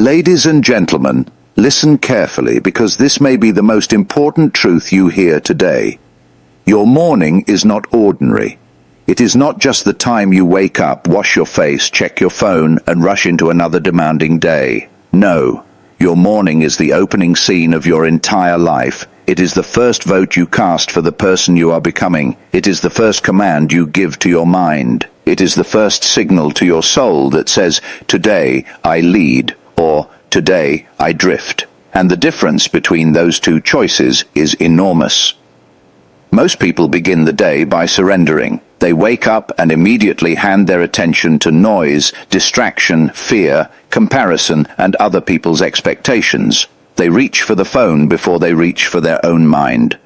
Ladies and gentlemen, listen carefully because this may be the most important truth you hear today. Your morning is not ordinary. It is not just the time you wake up, wash your face, check your phone, and rush into another demanding day. No, your morning is the opening scene of your entire life. It is the first vote you cast for the person you are becoming. It is the first command you give to your mind. It is the first signal to your soul that says, "Today I lead," or "Today I drift." And the difference between those two choices is enormous. Most people begin the day by surrendering. They wake up and immediately hand their attention to noise, distraction, fear, comparison, and other people's expectations. They reach for the phone before they reach for their own mind.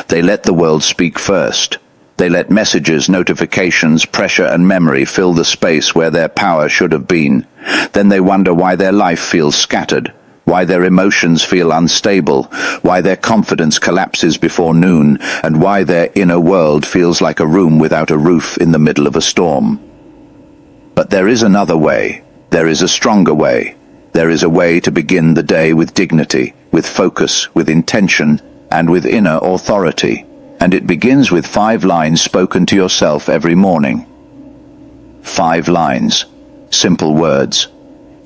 They let the world speak first. They let messages, notifications, pressure, and memory fill the space where their power should have been. Then they wonder why their life feels scattered, why their emotions feel unstable, why their confidence collapses before noon, and why their inner world feels like a room without a roof in the middle of a storm. But there is another way. There is a stronger way. There is a way to begin the day with dignity, with focus, with intention, and with inner authority. And it begins with 5 lines spoken to yourself every morning. 5 lines. Simple words.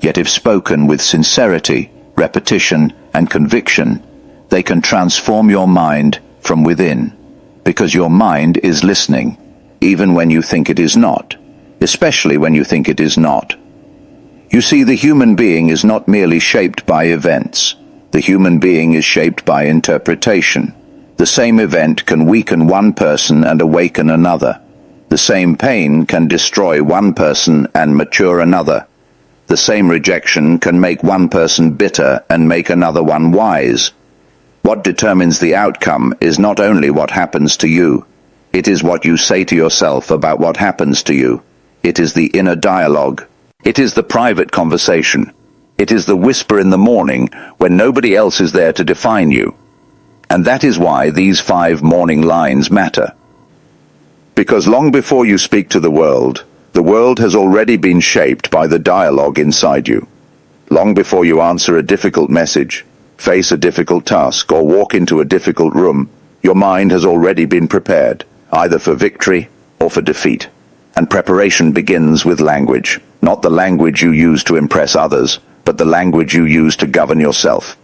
Yet if spoken with sincerity, repetition, and conviction, they can transform your mind from within. Because your mind is listening, even when you think it is not. Especially when you think it is not. You see, the human being is not merely shaped by events. The human being is shaped by interpretation. The same event can weaken one person and awaken another. The same pain can destroy one person and mature another. The same rejection can make one person bitter and make another one wise. What determines the outcome is not only what happens to you. It is what you say to yourself about what happens to you. It is the inner dialogue. It is the private conversation. It is the whisper in the morning when nobody else is there to define you. And that is why these 5 morning lines matter. Because long before you speak to the world has already been shaped by the dialogue inside you. Long before you answer a difficult message, face a difficult task, or walk into a difficult room, your mind has already been prepared, either for victory or for defeat. And preparation begins with language, not the language you use to impress others, but the language you use to govern yourself.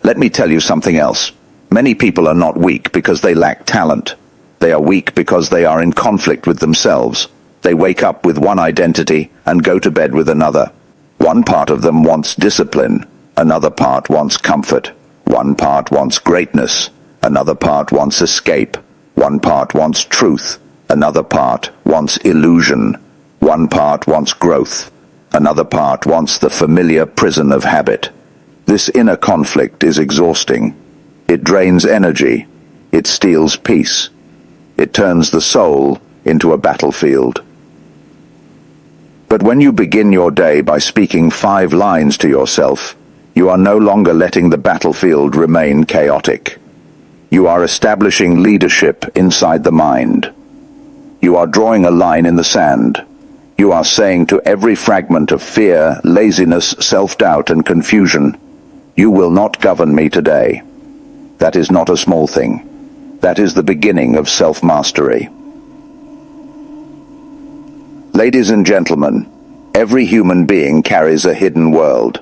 Let me tell you something else. Many people are not weak because they lack talent. They are weak because they are in conflict with themselves. They wake up with one identity and go to bed with another. One part of them wants discipline. Another part wants comfort. One part wants greatness. Another part wants escape. One part wants truth. Another part wants illusion. One part wants growth. Another part wants the familiar prison of habit. This inner conflict is exhausting. It drains energy. It steals peace. It turns the soul into a battlefield. But when you begin your day by speaking 5 lines to yourself, you are no longer letting the battlefield remain chaotic. You are establishing leadership inside the mind. You are drawing a line in the sand. You are saying to every fragment of fear, laziness, self-doubt, and confusion, "You will not govern me today." That is not a small thing. That is the beginning of self-mastery. Ladies and gentlemen, every human being carries a hidden world.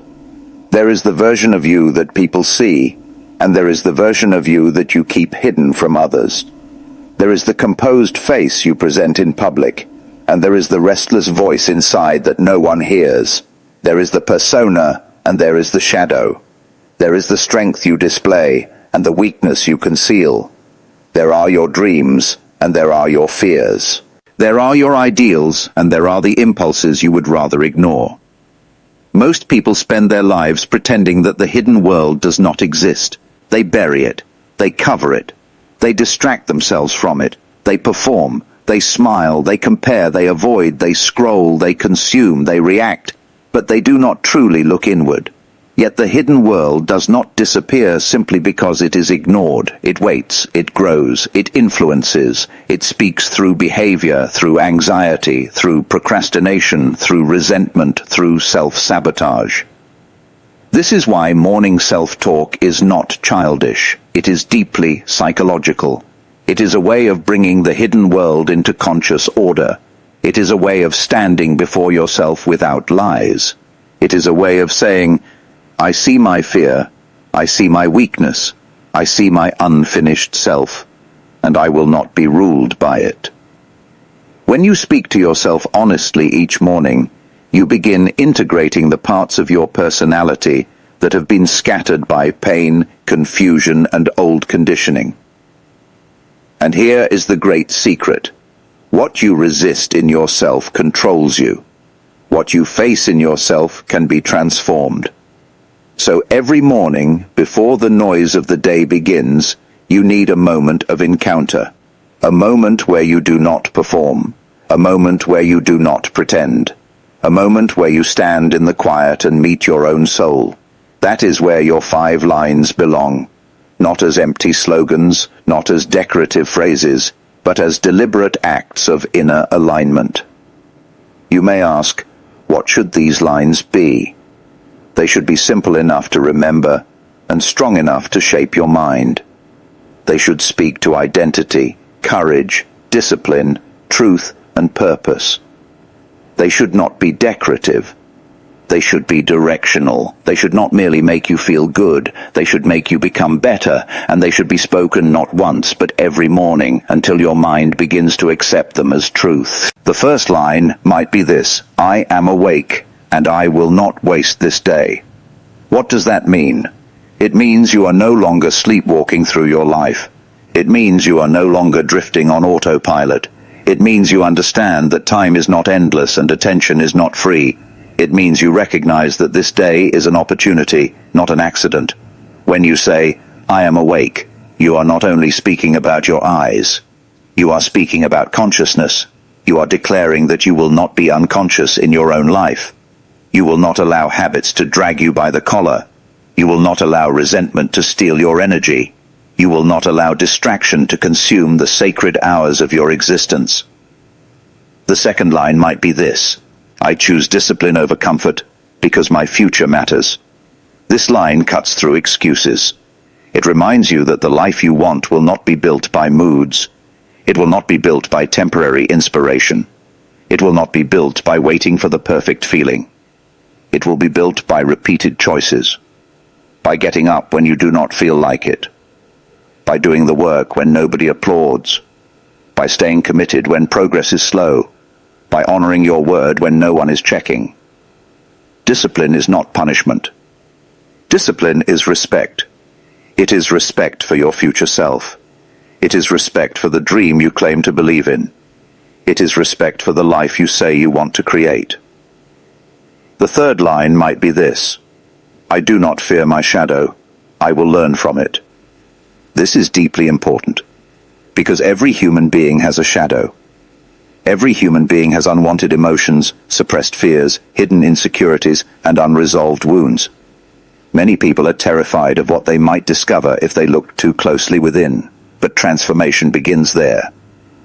There is the version of you that people see, and there is the version of you that you keep hidden from others. There is the composed face you present in public, and there is the restless voice inside that no one hears. There is the persona, and there is the shadow. There is the strength you display, and the weakness you conceal. There are your dreams, and there are your fears. There are your ideals, and there are the impulses you would rather ignore. Most people spend their lives pretending that the hidden world does not exist. They bury it. They cover it. They distract themselves from it. They perform. They smile. They compare. They avoid. They scroll. They consume. They react. But they do not truly look inward. Yet the hidden world does not disappear simply because it is ignored. It waits, it grows, it influences, it speaks through behavior, through anxiety, through procrastination, through resentment, through self-sabotage. This is why morning self-talk is not childish. It is deeply psychological. It is a way of bringing the hidden world into conscious order. It is a way of standing before yourself without lies. It is a way of saying, I see my fear, I see my weakness, I see my unfinished self, and I will not be ruled by it. When you speak to yourself honestly each morning, you begin integrating the parts of your personality that have been scattered by pain, confusion, and old conditioning. And here is the great secret. What you resist in yourself controls you. What you face in yourself can be transformed. So every morning, before the noise of the day begins, you need a moment of encounter. A moment where you do not perform. A moment where you do not pretend. A moment where you stand in the quiet and meet your own soul. That is where your 5 lines belong. Not as empty slogans, not as decorative phrases, but as deliberate acts of inner alignment. You may ask, what should these lines be? They should be simple enough to remember and strong enough to shape your mind. They should speak to identity, courage, discipline, truth, and purpose. They should not be decorative. They should be directional. They should not merely make you feel good. They should make you become better, and they should be spoken not once but every morning until your mind begins to accept them as truth. The first line might be this: I am awake, and I will not waste this day. What does that mean? It means you are no longer sleepwalking through your life. It means you are no longer drifting on autopilot. It means you understand that time is not endless and attention is not free. It means you recognize that this day is an opportunity, not an accident. When you say, I am awake, you are not only speaking about your eyes. You are speaking about consciousness. You are declaring that you will not be unconscious in your own life. You will not allow habits to drag you by the collar. You will not allow resentment to steal your energy. You will not allow distraction to consume the sacred hours of your existence. The second line might be this: I choose discipline over comfort because my future matters. This line cuts through excuses. It reminds you that the life you want will not be built by moods. It will not be built by temporary inspiration. It will not be built by waiting for the perfect feeling. It will be built by repeated choices. By getting up when you do not feel like it. By doing the work when nobody applauds. By staying committed when progress is slow. By honoring your word when no one is checking. Discipline is not punishment. Discipline is respect. It is respect for your future self. It is respect for the dream you claim to believe in. It is respect for the life you say you want to create. The third line might be this: I do not fear my shadow. I will learn from it. This is deeply important, because every human being has a shadow. Every human being has unwanted emotions, suppressed fears, hidden insecurities, and unresolved wounds. Many people are terrified of what they might discover if they look too closely within, but transformation begins there.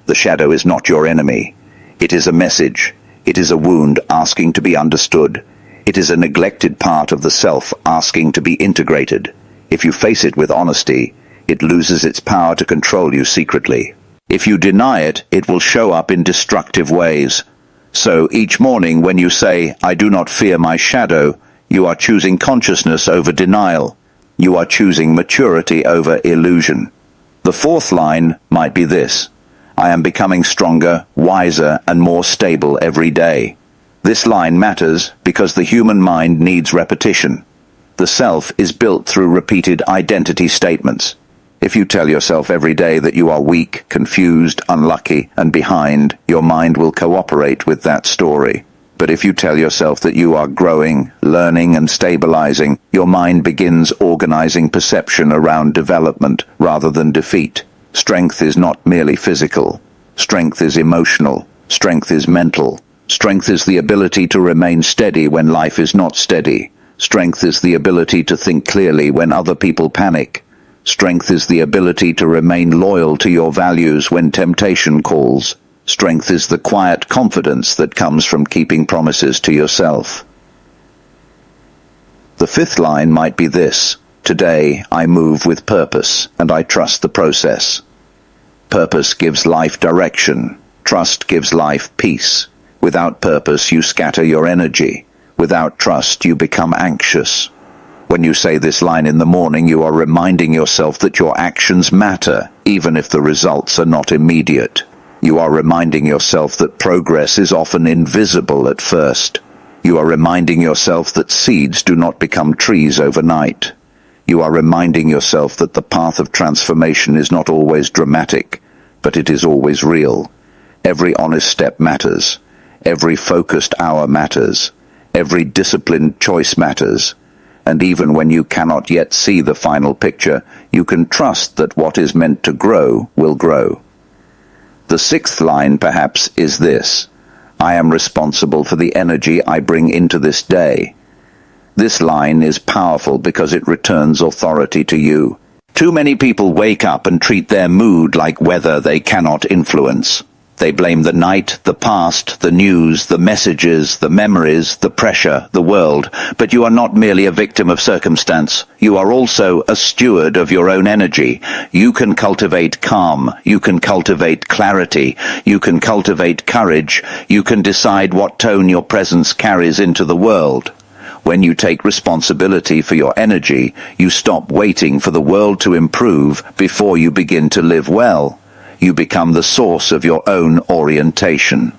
The shadow is not your enemy. It is a message. It is a wound asking to be understood. It is a neglected part of the self asking to be integrated. If you face it with honesty, it loses its power to control you secretly. If you deny it, it will show up in destructive ways. So each morning when you say, I do not fear my shadow, you are choosing consciousness over denial. You are choosing maturity over illusion. The fourth line might be this: I am becoming stronger, wiser, and more stable every day. This line matters because the human mind needs repetition. The self is built through repeated identity statements. If you tell yourself every day that you are weak, confused, unlucky, and behind, your mind will cooperate with that story. But if you tell yourself that you are growing, learning, and stabilizing, your mind begins organizing perception around development rather than defeat. Strength is not merely physical. Strength is emotional. Strength is mental. Strength is the ability to remain steady when life is not steady. Strength is the ability to think clearly when other people panic. Strength is the ability to remain loyal to your values when temptation calls. Strength is the quiet confidence that comes from keeping promises to yourself. The fifth line might be this: today I move with purpose, and I trust the process. Purpose gives life direction. Trust gives life peace. Without purpose, you scatter your energy. Without trust, you become anxious. When you say this line in the morning, you are reminding yourself that your actions matter, even if the results are not immediate. You are reminding yourself that progress is often invisible at first. You are reminding yourself that seeds do not become trees overnight. You are reminding yourself that the path of transformation is not always dramatic, but it is always real. Every honest step matters. Every focused hour matters. Every disciplined choice matters. And even when you cannot yet see the final picture, you can trust that what is meant to grow will grow. The sixth line, perhaps, is this: I am responsible for the energy I bring into this day. This line is powerful because it returns authority to you. Too many people wake up and treat their mood like weather they cannot influence. They blame the night, the past, the news, the messages, the memories, the pressure, the world. But you are not merely a victim of circumstance. You are also a steward of your own energy. You can cultivate calm. You can cultivate clarity. You can cultivate courage. You can decide what tone your presence carries into the world. When you take responsibility for your energy, you stop waiting for the world to improve before you begin to live well. You become the source of your own orientation.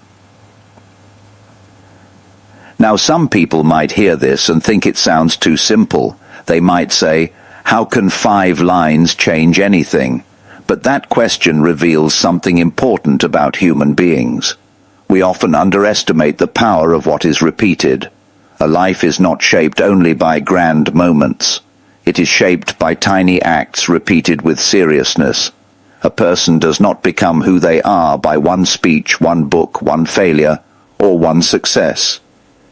Now, some people might hear this and think it sounds too simple. They might say, how can 5 lines change anything? But that question reveals something important about human beings. We often underestimate the power of what is repeated. A life is not shaped only by grand moments. It is shaped by tiny acts repeated with seriousness. A person does not become who they are by one speech, one book, one failure, or one success.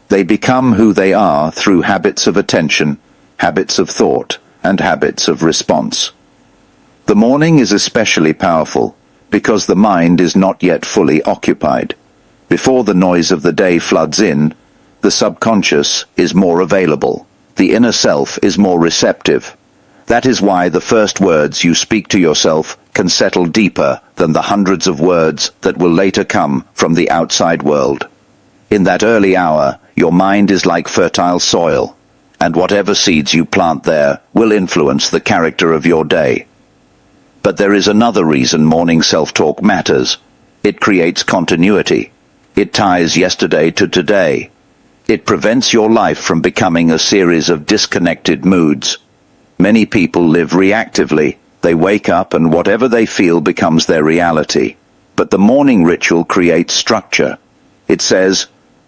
They become who they are through habits of attention, habits of thought, and habits of response. The morning is especially powerful because the mind is not yet fully occupied. Before the noise of the day floods in, the subconscious is more available. The inner self is more receptive. That is why the first words you speak to yourself can settle deeper than the hundreds of words that will later come from the outside world. In that early hour, your mind is like fertile soil, and whatever seeds you plant there will influence the character of your day. But there is another reason morning self-talk matters. It creates continuity. It ties yesterday to today. It prevents your life from becoming a series of disconnected moods. Many people live reactively. They wake up and whatever they feel becomes their reality. But the morning ritual creates structure. It says,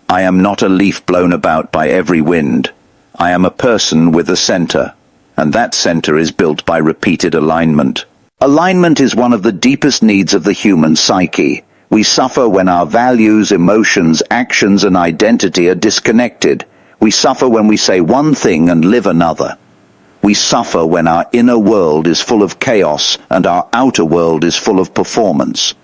I am not a leaf blown about by every wind. I am a person with a center. And that center is built by repeated alignment. Alignment is one of the deepest needs of the human psyche. We suffer when our values, emotions, actions, and identity are disconnected. We suffer when we say one thing and live another. We suffer when our inner world is full of chaos and our outer world is full of performance.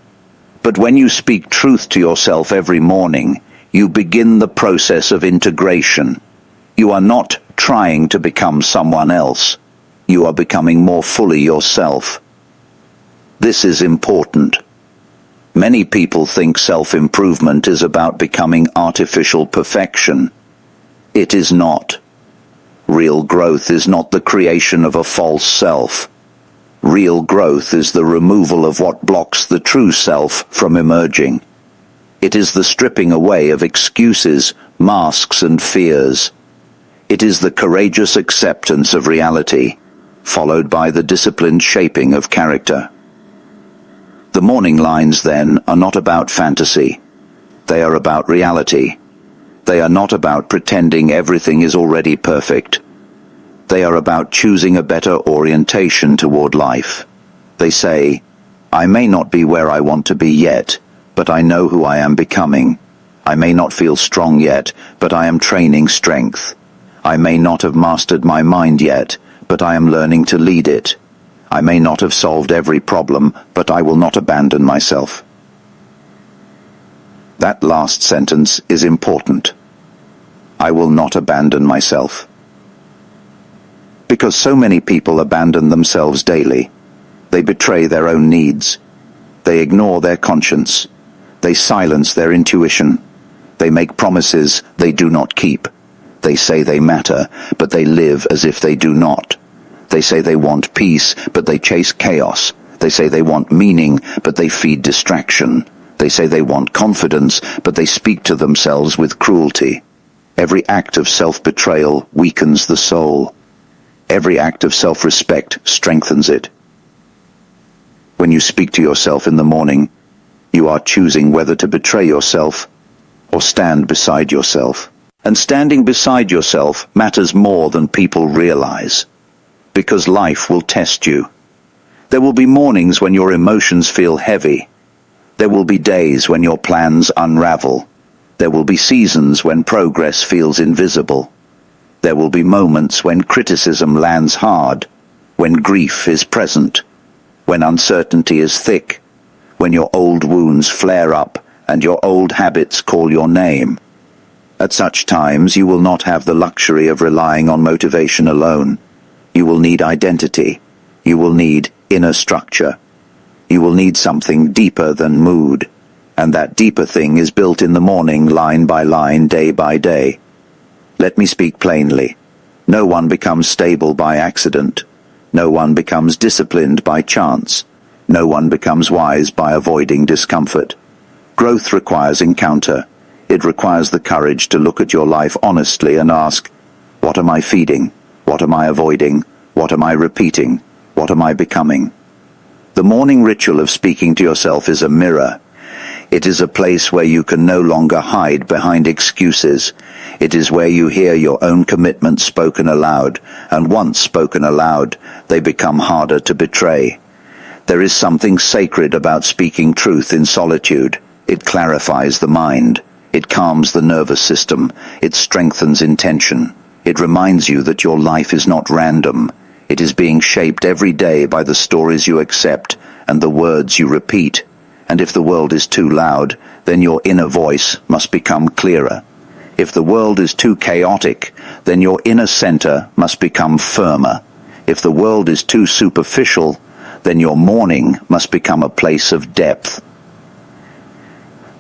But when you speak truth to yourself every morning, you begin the process of integration. You are not trying to become someone else. You are becoming more fully yourself. This is important. Many people think self-improvement is about becoming artificial perfection. It is not. Real growth is not the creation of a false self. Real growth is the removal of what blocks the true self from emerging. It is the stripping away of excuses, masks, and fears. It is the courageous acceptance of reality, followed by the disciplined shaping of character. The morning lines, then, are not about fantasy. They are about reality. They are not about pretending everything is already perfect. They are about choosing a better orientation toward life. They say, I may not be where I want to be yet, but I know who I am becoming. I may not feel strong yet, but I am training strength. I may not have mastered my mind yet, but I am learning to lead it. I may not have solved every problem, but I will not abandon myself. That last sentence is important. I will not abandon myself. Because so many people abandon themselves daily. They betray their own needs. They ignore their conscience. They silence their intuition. They make promises they do not keep. They say they matter, but they live as if they do not. They say they want peace, but they chase chaos. They say they want meaning, but they feed distraction. They say they want confidence, but they speak to themselves with cruelty. Every act of self-betrayal weakens the soul. Every act of self-respect strengthens it. When you speak to yourself in the morning, you are choosing whether to betray yourself or stand beside yourself. And standing beside yourself matters more than people realize, because life will test you. There will be mornings when your emotions feel heavy. There will be days when your plans unravel. There will be seasons when progress feels invisible. There will be moments when criticism lands hard, when grief is present, when uncertainty is thick, when your old wounds flare up and your old habits call your name. At such times you will not have the luxury of relying on motivation alone. You will need identity. You will need inner structure. You will need something deeper than mood, and that deeper thing is built in the morning, line by line, day by day. Let me speak plainly. No one becomes stable by accident. No one becomes disciplined by chance. No one becomes wise by avoiding discomfort. Growth requires encounter. It requires the courage to look at your life honestly and ask, what am I feeding? What am I avoiding? What am I repeating? What am I becoming? The morning ritual of speaking to yourself is a mirror. It is a place where you can no longer hide behind excuses. It is where you hear your own commitments spoken aloud, and once spoken aloud, they become harder to betray. There is something sacred about speaking truth in solitude. It clarifies the mind. It calms the nervous system. It strengthens intention. It reminds you that your life is not random. It is being shaped every day by the stories you accept and the words you repeat. And if the world is too loud, then your inner voice must become clearer. If the world is too chaotic, then your inner center must become firmer. If the world is too superficial, then your morning must become a place of depth.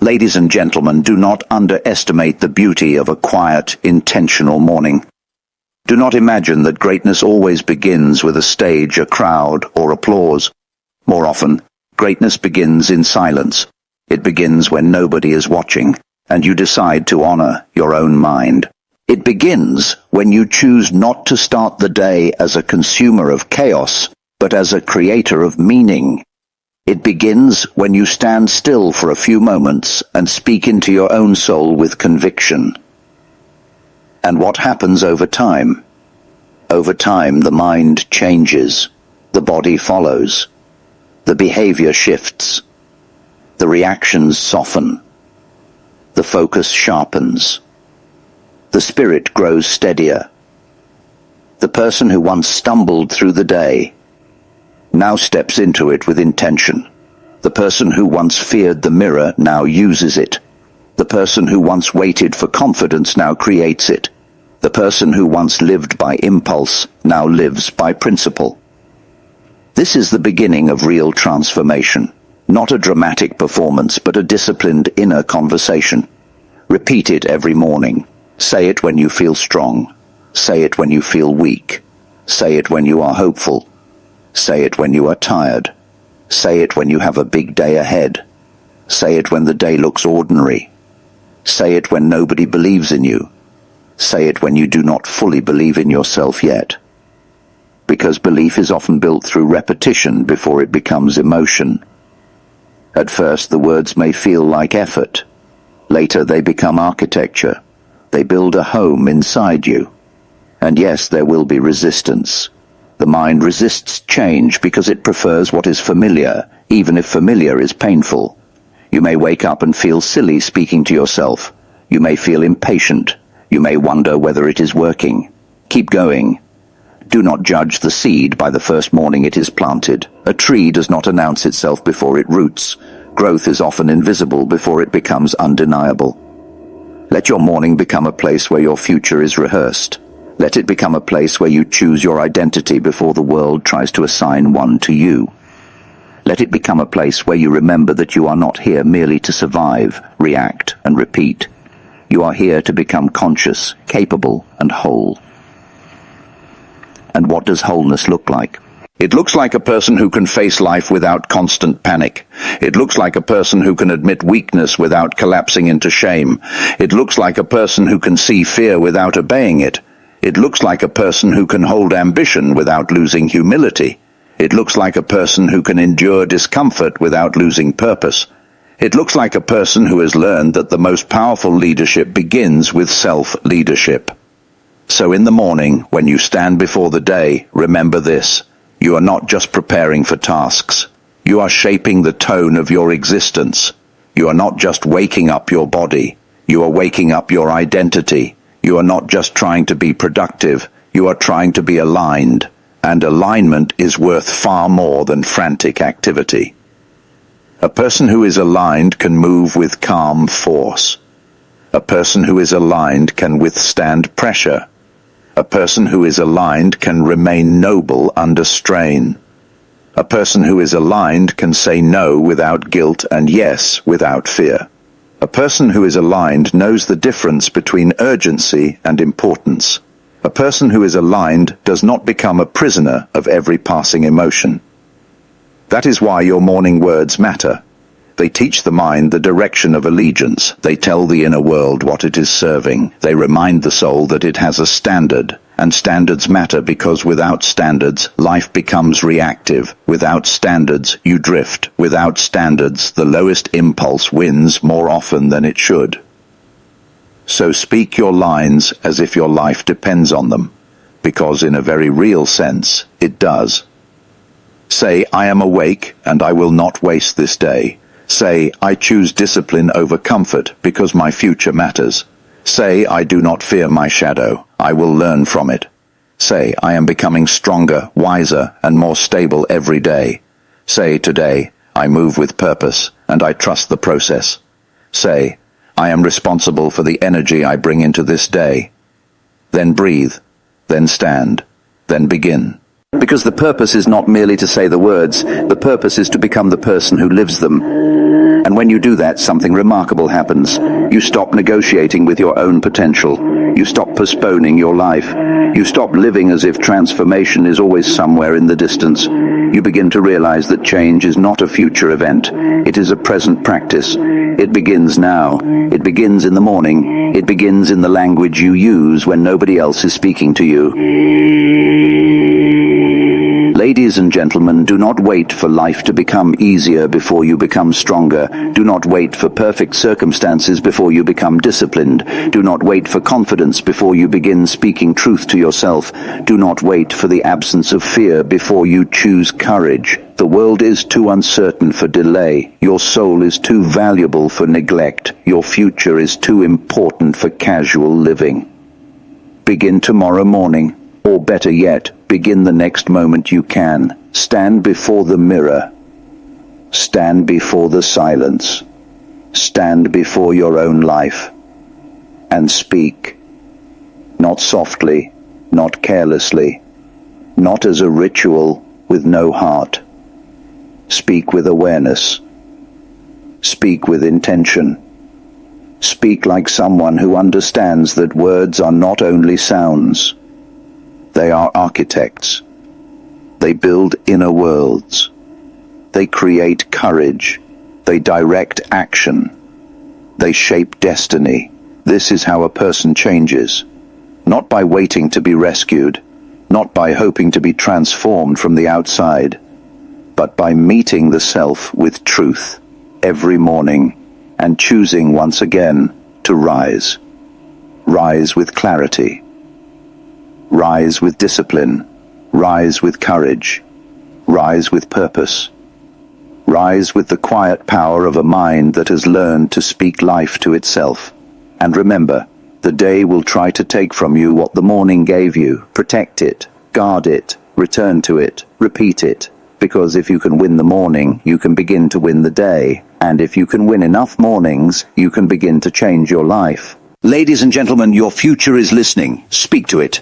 Ladies and gentlemen, do not underestimate the beauty of a quiet, intentional morning. Do not imagine that greatness always begins with a stage, a crowd, or applause. More often, greatness begins in silence. It begins when nobody is watching, and you decide to honor your own mind. It begins when you choose not to start the day as a consumer of chaos, but as a creator of meaning. It begins when you stand still for a few moments and speak into your own soul with conviction. And what happens over time? Over time, the mind changes. The body follows. The behavior shifts. The reactions soften. The focus sharpens. The spirit grows steadier. The person who once stumbled through the day now steps into it with intention. The person who once feared the mirror now uses it. The person who once waited for confidence now creates it. The person who once lived by impulse now lives by principle. This is the beginning of real transformation. Not a dramatic performance, but a disciplined inner conversation. Repeat it every morning. Say it when you feel strong. Say it when you feel weak. Say it when you are hopeful. Say it when you are tired. Say it when you have a big day ahead. Say it when the day looks ordinary. Say it when nobody believes in you. Say it when you do not fully believe in yourself yet. Because belief is often built through repetition before it becomes emotion. At first, the words may feel like effort. Later, they become architecture. They build a home inside you. And yes, there will be resistance. The mind resists change because it prefers what is familiar, even if familiar is painful. You may wake up and feel silly speaking to yourself. You may feel impatient. You may wonder whether it is working. Keep going. Do not judge the seed by the first morning it is planted. A tree does not announce itself before it roots. Growth is often invisible before it becomes undeniable. Let your morning become a place where your future is rehearsed. Let it become a place where you choose your identity before the world tries to assign one to you. Let it become a place where you remember that you are not here merely to survive, react, and repeat. You are here to become conscious, capable, and whole. And what does wholeness look like? It looks like a person who can face life without constant panic. It looks like a person who can admit weakness without collapsing into shame. It looks like a person who can see fear without obeying it. It looks like a person who can hold ambition without losing humility. It looks like a person who can endure discomfort without losing purpose. It looks like a person who has learned that the most powerful leadership begins with self-leadership. So in the morning, when you stand before the day, remember this. You are not just preparing for tasks. You are shaping the tone of your existence. You are not just waking up your body. You are waking up your identity. You are not just trying to be productive. You are trying to be aligned. And alignment is worth far more than frantic activity. A person who is aligned can move with calm force. A person who is aligned can withstand pressure. A person who is aligned can remain noble under strain. A person who is aligned can say no without guilt and yes without fear. A person who is aligned knows the difference between urgency and importance. A person who is aligned does not become a prisoner of every passing emotion. That is why your morning words matter. They teach the mind the direction of allegiance. They tell the inner world what it is serving. They remind the soul that it has a standard. And standards matter because without standards, life becomes reactive. Without standards, you drift. Without standards, the lowest impulse wins more often than it should. So speak your lines as if your life depends on them, because in a very real sense, it does. Say, I am awake and I will not waste this day. Say, I choose discipline over comfort because my future matters. Say, I do not fear my shadow. I will learn from it. Say, I am becoming stronger, wiser, and more stable every day. Say, today, I move with purpose and I trust the process. Say, I am responsible for the energy I bring into this day. Then breathe, then stand, then begin. Because the purpose is not merely to say the words, the purpose is to become the person who lives them. And when you do that, something remarkable happens. You stop negotiating with your own potential. You stop postponing your life. You stop living as if transformation is always somewhere in the distance. You begin to realize that change is not a future event. It is a present practice. It begins now. It begins in the morning. It begins in the language you use when nobody else is speaking to you. Ladies and gentlemen, do not wait for life to become easier before you become stronger. Do not wait for perfect circumstances before you become disciplined. Do not wait for confidence before you begin speaking truth to yourself. Do not wait for the absence of fear before you choose courage. The world is too uncertain for delay. Your soul is too valuable for neglect. Your future is too important for casual living. Begin tomorrow morning. Or better yet, begin the next moment you can. Stand before the mirror. Stand before the silence. Stand before your own life. And speak. Not softly, not carelessly, not as a ritual with no heart. Speak with awareness. Speak with intention. Speak like someone who understands that words are not only sounds. They are architects. They build inner worlds. They create courage. They direct action. They shape destiny. This is how a person changes. Not by waiting to be rescued, not by hoping to be transformed from the outside, but by meeting the self with truth every morning and choosing once again to rise. Rise with clarity. Rise with discipline. Rise with courage. Rise with purpose. Rise with the quiet power of a mind that has learned to speak life to itself. And remember, the day will try to take from you what the morning gave you. Protect it, guard it, return to it, repeat it. Because if you can win the morning, you can begin to win the day. And if you can win enough mornings, you can begin to change your life. Ladies and gentlemen, your future is listening. Speak to it.